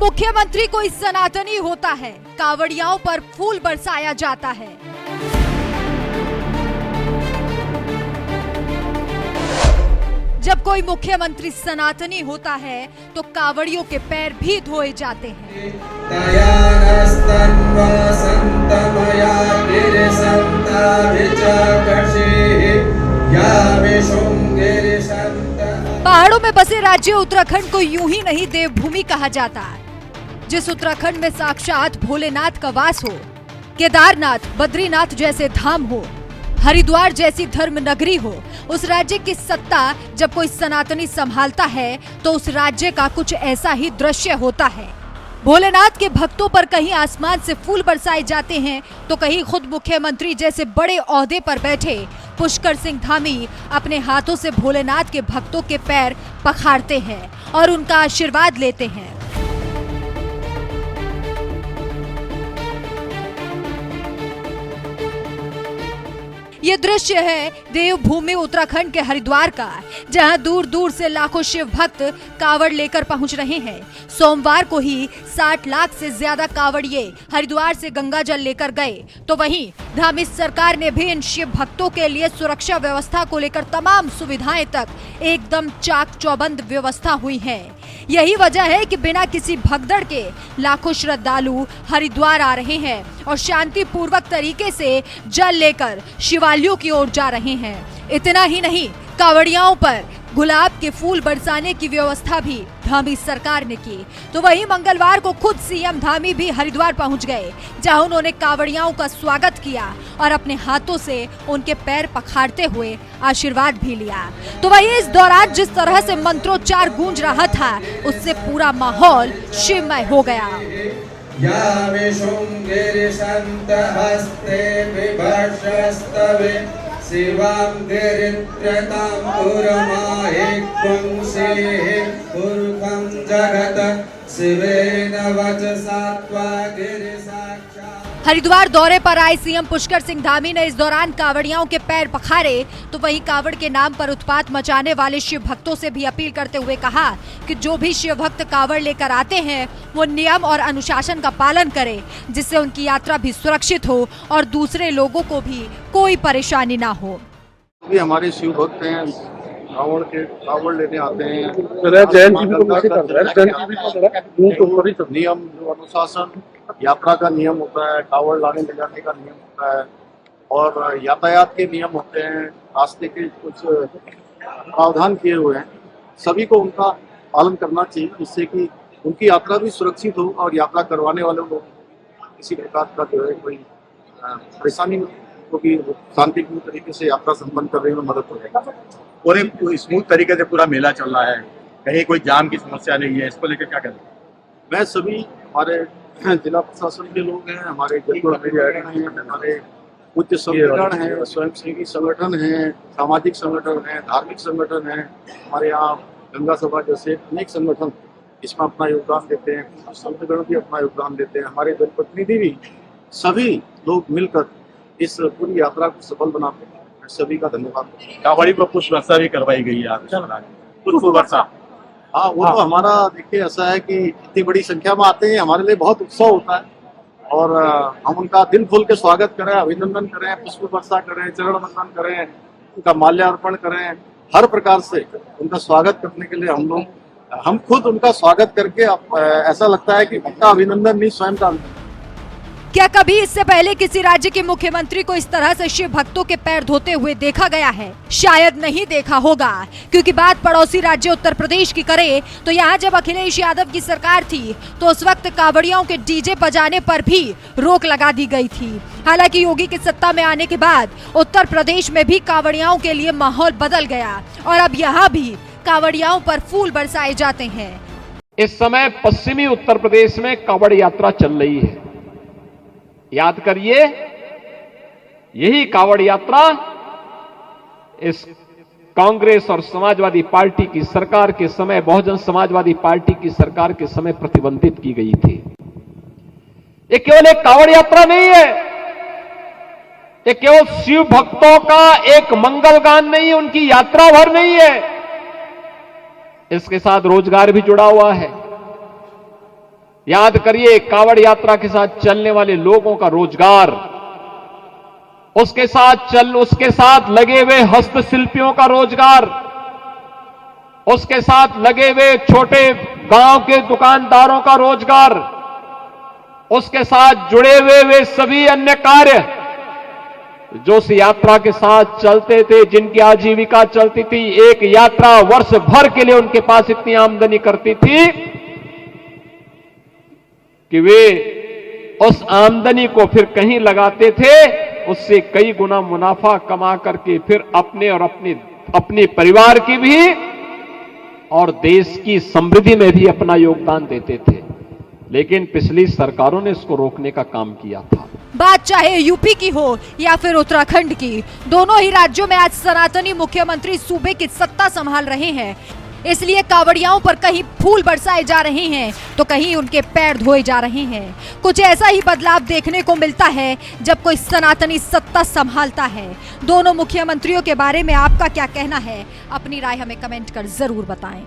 मुख्यमंत्री कोई सनातनी होता है, कावड़ियाओं पर फूल बरसाया जाता है। जब कोई मुख्यमंत्री सनातनी होता है तो कावड़ियों के पैर भी धोए जाते हैं। पहाड़ों में बसे राज्य उत्तराखंड को यूं ही नहीं देवभूमि कहा जाता। जिस उत्तराखंड में साक्षात भोलेनाथ का वास हो, केदारनाथ, बद्रीनाथ जैसे धाम हो, हरिद्वार जैसी धर्म नगरी हो, उस राज्य की सत्ता जब कोई सनातनी संभालता है तो उस राज्य का कुछ ऐसा ही दृश्य होता है। भोलेनाथ के भक्तों पर कहीं आसमान से फूल बरसाए जाते हैं तो कहीं खुद मुख्यमंत्री जैसे बड़े ओहदे पर बैठे पुष्कर सिंह धामी अपने हाथों से भोलेनाथ के भक्तों के पैर पखारते हैं और उनका आशीर्वाद लेते हैं। ये दृश्य है देवभूमि उत्तराखंड के हरिद्वार का, जहां दूर दूर से लाखों शिव भक्त कावड़ लेकर पहुंच रहे हैं। सोमवार को ही 60 लाख से ज्यादा कावड़िए हरिद्वार से गंगा जल लेकर गए, तो वहीं धामी सरकार ने भी इन शिव भक्तों के लिए सुरक्षा व्यवस्था को लेकर तमाम सुविधाएं तक एकदम चाक चौबंद व्यवस्था हुई है। यही वजह है कि बिना किसी भगदड़ के लाखों श्रद्धालु हरिद्वार आ रहे हैं और शांतिपूर्वक तरीके से जल लेकर शिवालयों की ओर जा रहे हैं। इतना ही नहीं, कावड़ियाओं पर गुलाब के फूल बरसाने की व्यवस्था भी धामी सरकार ने की। तो वहीं मंगलवार को खुद सीएम धामी भी हरिद्वार पहुंच गए, जहां उन्होंने कावड़ियाओं का स्वागत किया और अपने हाथों से उनके पैर पखारते हुए आशीर्वाद भी लिया। तो वहीं इस दौरान जिस तरह से मंत्रोच्चार गूंज रहा था, उससे पूरा माहौल शिवमय हो गया। शिवं गिरित्रतां पुरमाहेक्वंसे पुरुषं जगत शिवेन वचसा गिरिसाक्षात्। हरिद्वार दौरे पर आए सीएम पुष्कर सिंह धामी ने इस दौरान कावड़ियाओं के पैर पखारे, तो वहीं कावड़ के नाम पर उत्पात मचाने वाले शिव भक्तों से भी अपील करते हुए कहा कि जो भी शिव भक्त कावड़ लेकर आते हैं वो नियम और अनुशासन का पालन करें, जिससे उनकी यात्रा भी सुरक्षित हो और दूसरे लोगों को भी कोई परेशानी ना हो। हमारे शिव भक्त हैं, कावड़ लेने आते हैं। नियम जो अनुशासन यात्रा का नियम होता है, कावड़ लाने ले जाने का नियम होता है और यातायात के नियम होते हैं, रास्ते के कुछ प्रावधान किए हुए हैं, सभी को उनका पालन करना चाहिए, जिससे कि उनकी यात्रा भी सुरक्षित हो और यात्रा करवाने वालों को किसी प्रकार का जो है कोई परेशानी न हो, क्योंकि शांतिपूर्ण तरीके से यात्रा संपन्न करने में मदद हो जाएगी। पूरे स्मूथ तरीके से पूरा मेला चल रहा है, कहीं कोई जाम की समस्या नहीं है, इसको लेकर क्या करें? मैं सभी हमारे जिला प्रशासन के लोग हैं, हमारे हमारे उच्च संगठन हैं, स्वयंसेवी संगठन हैं, सामाजिक संगठन हैं, धार्मिक संगठन हैं, हमारे यहाँ गंगा सभा जैसे अनेक संगठन इसमें अपना योगदान देते हैं, संगठन भी अपना योगदान देते हैं, हमारे जनप्रतिनिधि भी, सभी लोग मिलकर इस पूरी यात्रा को सफल बनाते हैं। सभी का धन्यवाद। कावड़ी को पुष्प वर्षा भी करवाई गई है, पुष्प वर्षा। हाँ, वो तो हमारा देखिए ऐसा है कि इतनी बड़ी संख्या में आते हैं, हमारे लिए बहुत उत्सव होता है और हम उनका दिल खोल के स्वागत करें, अभिनंदन करें, पुष्प वर्षा करें, चरण वंदन करें, उनका माल्यार्पण करें, हर प्रकार से उनका स्वागत करने के लिए हम खुद उनका स्वागत करके ऐसा लगता है कि उनका अभिनंदन नहीं, स्वयं का। क्या कभी इससे पहले किसी राज्य के मुख्यमंत्री को इस तरह से शिव भक्तों के पैर धोते हुए देखा गया है? शायद नहीं देखा होगा, क्योंकि बात पड़ोसी राज्य उत्तर प्रदेश की करे तो यहाँ जब अखिलेश यादव की सरकार थी तो उस वक्त कावड़ियों के डीजे बजाने पर भी रोक लगा दी गई थी। हालांकि योगी की सत्ता में आने के बाद उत्तर प्रदेश में भी कावड़ियाओं के लिए माहौल बदल गया और अब यहाँ भी कावड़ियाओं पर फूल बरसाए जाते हैं। इस समय पश्चिमी उत्तर प्रदेश में कावड़ यात्रा चल रही है। याद करिए, यही कावड़ यात्रा इस कांग्रेस और समाजवादी पार्टी की सरकार के समय, बहुजन समाजवादी पार्टी की सरकार के समय प्रतिबंधित की गई थी। ये केवल एक कावड़ यात्रा नहीं है, ये केवल शिव भक्तों का एक मंगल गान नहीं, उनकी यात्रा भर नहीं है, इसके साथ रोजगार भी जुड़ा हुआ है। याद करिए, कावड़ यात्रा के साथ चलने वाले लोगों का रोजगार, उसके साथ लगे हुए हस्तशिल्पियों का रोजगार, उसके साथ लगे हुए छोटे गांव के दुकानदारों का रोजगार, उसके साथ जुड़े हुए वे सभी अन्य कार्य जो उस यात्रा के साथ चलते थे, जिनकी आजीविका चलती थी। एक यात्रा वर्ष भर के लिए उनके पास इतनी आमदनी करती थी कि वे उस आमदनी को फिर कहीं लगाते थे, उससे कई गुना मुनाफा कमा करके फिर अपने और अपने परिवार की भी और देश की समृद्धि में भी अपना योगदान देते थे। लेकिन पिछली सरकारों ने इसको रोकने का काम किया था। बात चाहे यूपी की हो या फिर उत्तराखंड की, दोनों ही राज्यों में आज सनातनी मुख्यमंत्री सूबे की सत्ता संभाल रहे हैं। इसलिए कावड़ियाओं पर कहीं फूल बरसाए जा रहे हैं तो कहीं उनके पैर धोए जा रहे हैं। कुछ ऐसा ही बदलाव देखने को मिलता है जब कोई सनातनी सत्ता संभालता है। दोनों मुख्यमंत्रियों के बारे में आपका क्या कहना है? अपनी राय हमें कमेंट कर जरूर बताएं।